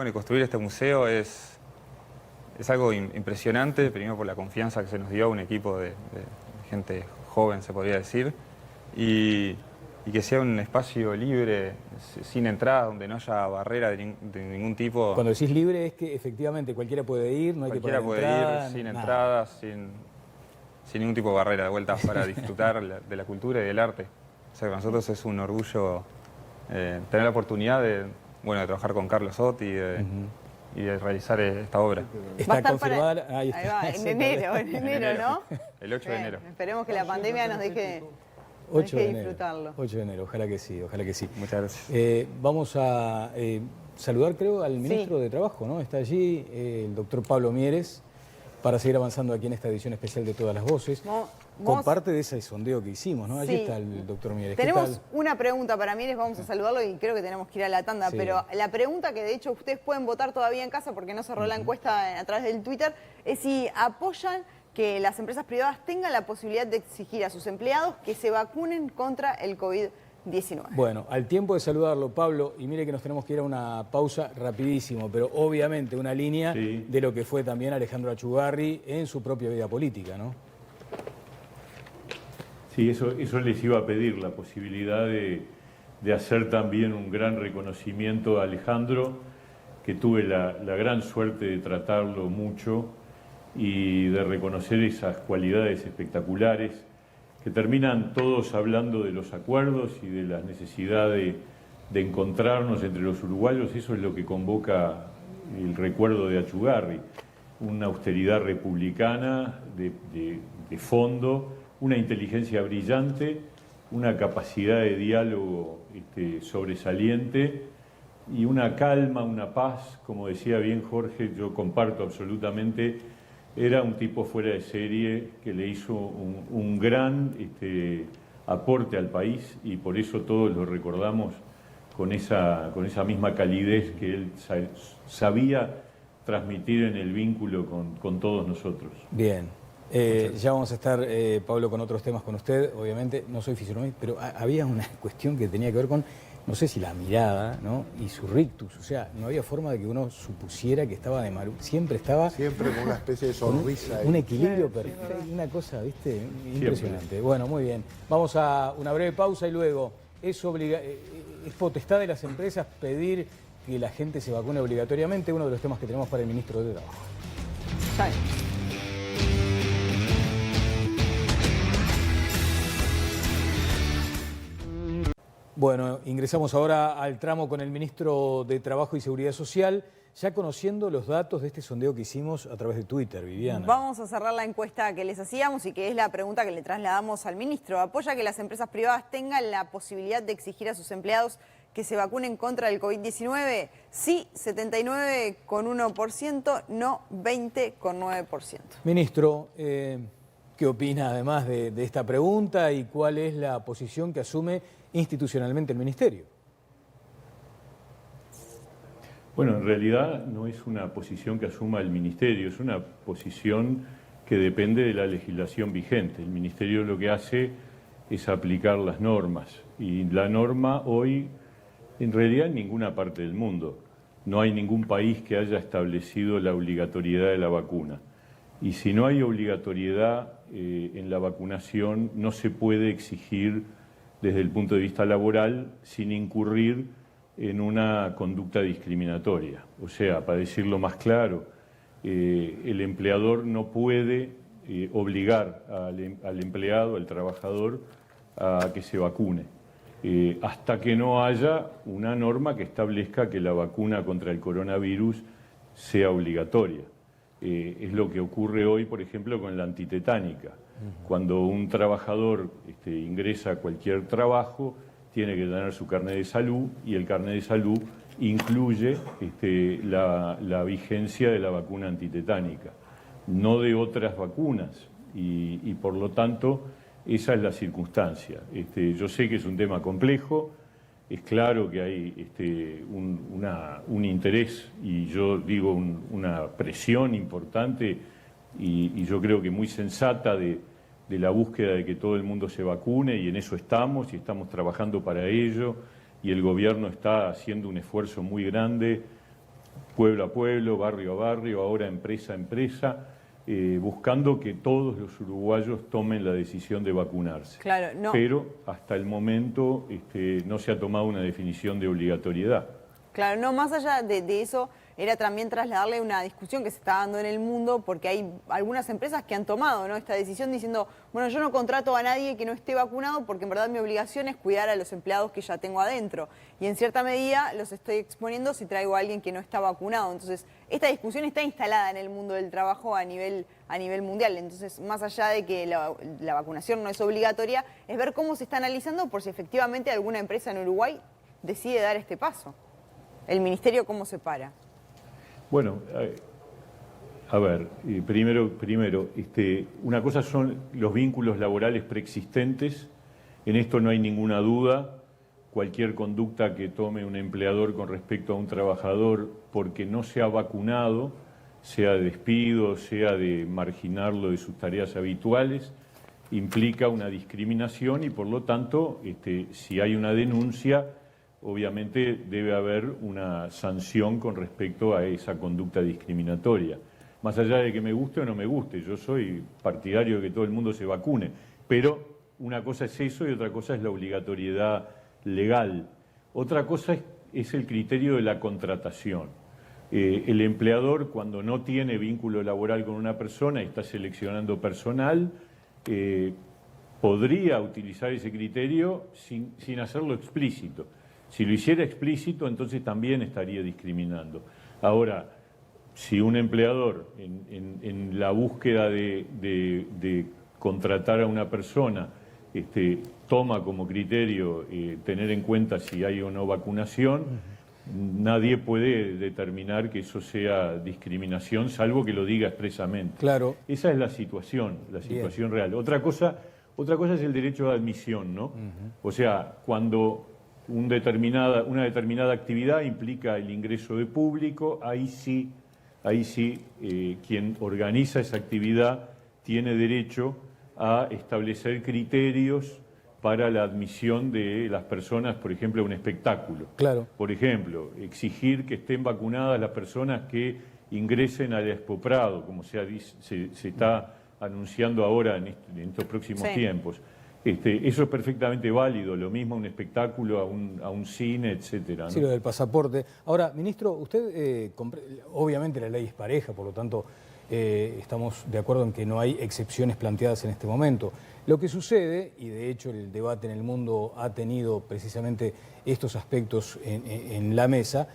bueno, y construir este museo es algo impresionante, primero por la confianza que se nos dio a un equipo de gente joven, se podría decir, y que sea un espacio libre, sin entrada, donde no haya barrera de ningún tipo. Cuando decís libre es que efectivamente cualquiera puede ir, no hay que pagar Cualquiera puede ir sin entradas, sin ningún tipo de barrera, de vuelta para disfrutar de la cultura y del arte. O sea, para nosotros es un orgullo tener la oportunidad de trabajar con Carlos Otti y de realizar esta obra. Está confirmada. Ahí va, en enero, ¿no? El 8 de enero. Esperemos que la pandemia nos deje 8 de enero, disfrutarlo. 8 de enero, ojalá que sí, ojalá que sí. Muchas gracias. Vamos a saludar, creo, al ministro de Trabajo, ¿no? Está allí el doctor Pablo Mieres, para seguir avanzando aquí en esta edición especial de Todas las Voces. Con parte de ese sondeo que hicimos, ¿no? Allí está el doctor Mieres. Tenemos una pregunta para Mieres, vamos a saludarlo y creo que tenemos que ir a la tanda, pero la pregunta que de hecho ustedes pueden votar todavía en casa porque no cerró la encuesta a través del Twitter, es si apoyan que las empresas privadas tengan la posibilidad de exigir a sus empleados que se vacunen contra el COVID-19. Bueno, al tiempo de saludarlo, Pablo, y mire que nos tenemos que ir a una pausa rapidísimo, pero obviamente una línea de lo que fue también Alejandro Achugarri en su propia vida política, ¿no? Sí, eso les iba a pedir, la posibilidad de hacer también un gran reconocimiento a Alejandro, que tuve la gran suerte de tratarlo mucho y de reconocer esas cualidades espectaculares que terminan todos hablando de los acuerdos y de la necesidad de encontrarnos entre los uruguayos. Eso es lo que convoca el recuerdo de Achugarri, una austeridad republicana de fondo, una inteligencia brillante, una capacidad de diálogo sobresaliente y una calma, una paz, como decía bien Jorge, yo comparto absolutamente. Era un tipo fuera de serie que le hizo un gran aporte al país y por eso todos lo recordamos con esa misma calidez que él sabía transmitir en el vínculo con todos nosotros. Bien. Ya vamos a estar, Pablo, con otros temas con usted, obviamente. No soy fisionomista, pero había una cuestión que tenía que ver con, no sé si la mirada, ¿no? Y su rictus, o sea, no había forma de que uno supusiera que estaba de mal. Siempre estaba... Siempre con una especie de sonrisa. Un equilibrio perfecto, una cosa, ¿viste? Impresionante. Siempre. Bueno, muy bien. Vamos a una breve pausa y luego, ¿es potestad de las empresas pedir que la gente se vacune obligatoriamente? Uno de los temas que tenemos para el ministro de Trabajo. Bueno, ingresamos ahora al tramo con el ministro de Trabajo y Seguridad Social, ya conociendo los datos de este sondeo que hicimos a través de Twitter, Viviana. Vamos a cerrar la encuesta que les hacíamos y que es la pregunta que le trasladamos al ministro. ¿Apoya que las empresas privadas tengan la posibilidad de exigir a sus empleados que se vacunen contra el COVID-19? Sí, 79,1%, no 20,9%. Ministro, ¿qué opina además de esta pregunta y cuál es la posición que asume institucionalmente el Ministerio? Bueno, en realidad no es una posición que asuma el Ministerio, es una posición que depende de la legislación vigente. El Ministerio lo que hace es aplicar las normas y la norma hoy, en realidad en ninguna parte del mundo, no hay ningún país que haya establecido la obligatoriedad de la vacuna. Y si no hay obligatoriedad en la vacunación, no se puede exigir desde el punto de vista laboral sin incurrir en una conducta discriminatoria. O sea, para decirlo más claro, el empleador no puede obligar al empleado, al trabajador, a que se vacune, hasta que no haya una norma que establezca que la vacuna contra el coronavirus sea obligatoria. Es lo que ocurre hoy, por ejemplo, con la antitetánica. Cuando un trabajador ingresa a cualquier trabajo, tiene que tener su carnet de salud y el carnet de salud incluye la vigencia de la vacuna antitetánica, no de otras vacunas y por lo tanto esa es la circunstancia. Yo sé que es un tema complejo, es claro que hay un interés y yo digo una presión importante y yo creo que muy sensata de la búsqueda de que todo el mundo se vacune y en eso estamos y estamos trabajando para ello y el gobierno está haciendo un esfuerzo muy grande pueblo a pueblo, barrio a barrio, ahora empresa a empresa, buscando que todos los uruguayos tomen la decisión de vacunarse. Claro, no. Pero hasta el momento no se ha tomado una definición de obligatoriedad. Claro, no, más allá de eso, era también trasladarle una discusión que se está dando en el mundo, porque hay algunas empresas que han tomado, ¿no?, esta decisión diciendo, bueno, yo no contrato a nadie que no esté vacunado porque en verdad mi obligación es cuidar a los empleados que ya tengo adentro. Y en cierta medida los estoy exponiendo si traigo a alguien que no está vacunado. Entonces, esta discusión está instalada en el mundo del trabajo a nivel mundial. Entonces, más allá de que la vacunación no es obligatoria, es ver cómo se está analizando por si efectivamente alguna empresa en Uruguay decide dar este paso. ¿El ministerio cómo se para? Bueno, a ver, primero, una cosa son los vínculos laborales preexistentes. En esto no hay ninguna duda. Cualquier conducta que tome un empleador con respecto a un trabajador porque no se ha vacunado, sea de despido, sea de marginarlo de sus tareas habituales, implica una discriminación y por lo tanto, si hay una denuncia, obviamente debe haber una sanción con respecto a esa conducta discriminatoria. Más allá de que me guste o no me guste, yo soy partidario de que todo el mundo se vacune, pero una cosa es eso y otra cosa es la obligatoriedad legal. Otra cosa es el criterio de la contratación. El empleador, cuando no tiene vínculo laboral con una persona y está seleccionando personal, podría utilizar ese criterio sin hacerlo explícito. Si lo hiciera explícito, entonces también estaría discriminando. Ahora, si un empleador en la búsqueda de contratar a una persona toma como criterio tener en cuenta si hay o no vacunación, nadie puede determinar que eso sea discriminación, salvo que lo diga expresamente. Claro. Esa es la situación real. Otra cosa es el derecho de admisión, ¿no? O sea, cuando una determinada actividad implica el ingreso de público, ahí sí quien organiza esa actividad tiene derecho a establecer criterios para la admisión de las personas, por ejemplo, a un espectáculo. Claro. Por ejemplo, exigir que estén vacunadas las personas que ingresen al Expo Prado, como se está anunciando ahora en estos próximos tiempos. Eso es perfectamente válido, lo mismo a un espectáculo, a un cine, etcétera, ¿no? Sí, lo del pasaporte. Ahora, ministro, usted, obviamente la ley es pareja, por lo tanto estamos de acuerdo en que no hay excepciones planteadas en este momento. Lo que sucede, y de hecho el debate en el mundo ha tenido precisamente estos aspectos en la mesa,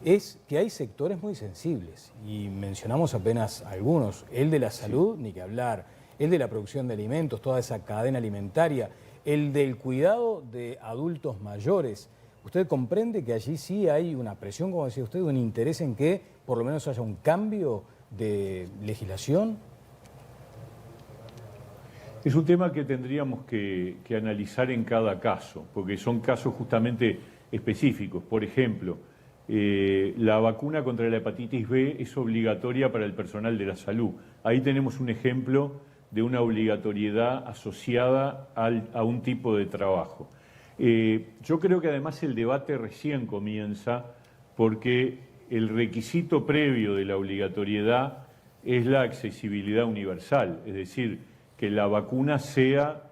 es que hay sectores muy sensibles, y mencionamos apenas algunos, el de la salud, ni que hablar, el de la producción de alimentos, toda esa cadena alimentaria, el del cuidado de adultos mayores. ¿Usted comprende que allí sí hay una presión, como decía usted, un interés en que por lo menos haya un cambio de legislación? Es un tema que tendríamos que analizar en cada caso, porque son casos justamente específicos. Por ejemplo, la vacuna contra la hepatitis B es obligatoria para el personal de la salud. Ahí tenemos un ejemplo de una obligatoriedad asociada a un tipo de trabajo. Yo creo que además el debate recién comienza porque el requisito previo de la obligatoriedad es la accesibilidad universal, es decir, que la vacuna sea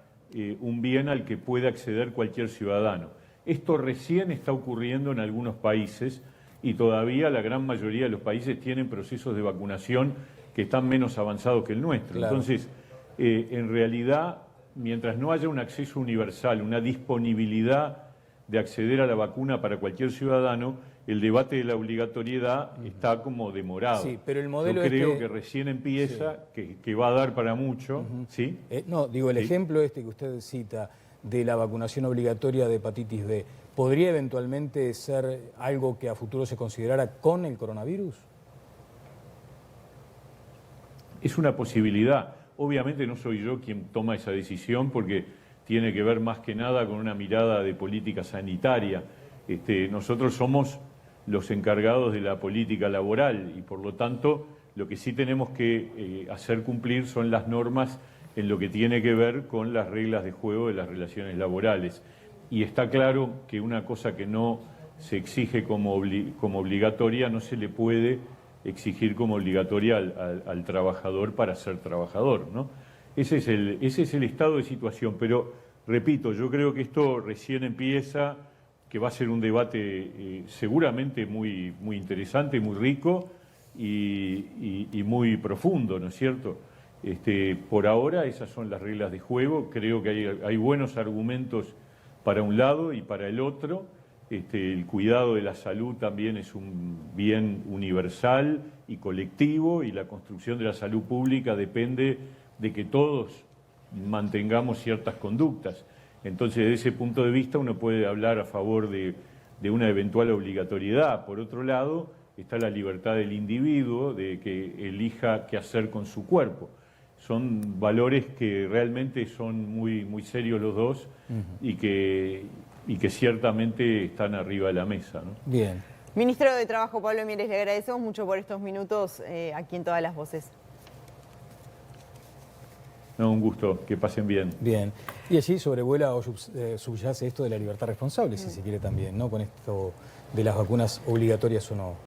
un bien al que pueda acceder cualquier ciudadano. Esto recién está ocurriendo en algunos países y todavía la gran mayoría de los países tienen procesos de vacunación que están menos avanzados que el nuestro. Claro. Entonces, en realidad, mientras no haya un acceso universal, una disponibilidad de acceder a la vacuna para cualquier ciudadano, el debate de la obligatoriedad está como demorado. Sí, pero el modelo yo creo que recién empieza, que va a dar para mucho. ¿Sí? No, digo, el ejemplo que usted cita de la vacunación obligatoria de hepatitis B, ¿podría eventualmente ser algo que a futuro se considerara con el coronavirus? Es una posibilidad. Obviamente no soy yo quien toma esa decisión porque tiene que ver más que nada con una mirada de política sanitaria. Nosotros somos los encargados de la política laboral y por lo tanto lo que sí tenemos que hacer cumplir son las normas en lo que tiene que ver con las reglas de juego de las relaciones laborales. Y está claro que una cosa que no se exige como obligatoria, no se le puede exigir como obligatoria al trabajador para ser trabajador, ¿no? Ese es el estado de situación, pero repito, yo creo que esto recién empieza, que va a ser un debate seguramente muy, muy interesante, muy rico y muy profundo, ¿no es cierto? Por ahora esas son las reglas de juego, creo que hay buenos argumentos para un lado y para el otro. El cuidado de la salud también es un bien universal y colectivo, y la construcción de la salud pública depende de que todos mantengamos ciertas conductas. Entonces, desde ese punto de vista, uno puede hablar a favor de una eventual obligatoriedad. Por otro lado, está la libertad del individuo de que elija qué hacer con su cuerpo. Son valores que realmente son muy, muy serios los dos y que ciertamente están arriba de la mesa, ¿no? Bien. Ministro de Trabajo, Pablo Mieres, le agradecemos mucho por estos minutos aquí en Todas las Voces. No, un gusto, que pasen bien. Bien. Y allí sobrevuela o subyace esto de la libertad responsable, si se quiere también, ¿no? Con esto de las vacunas obligatorias o no.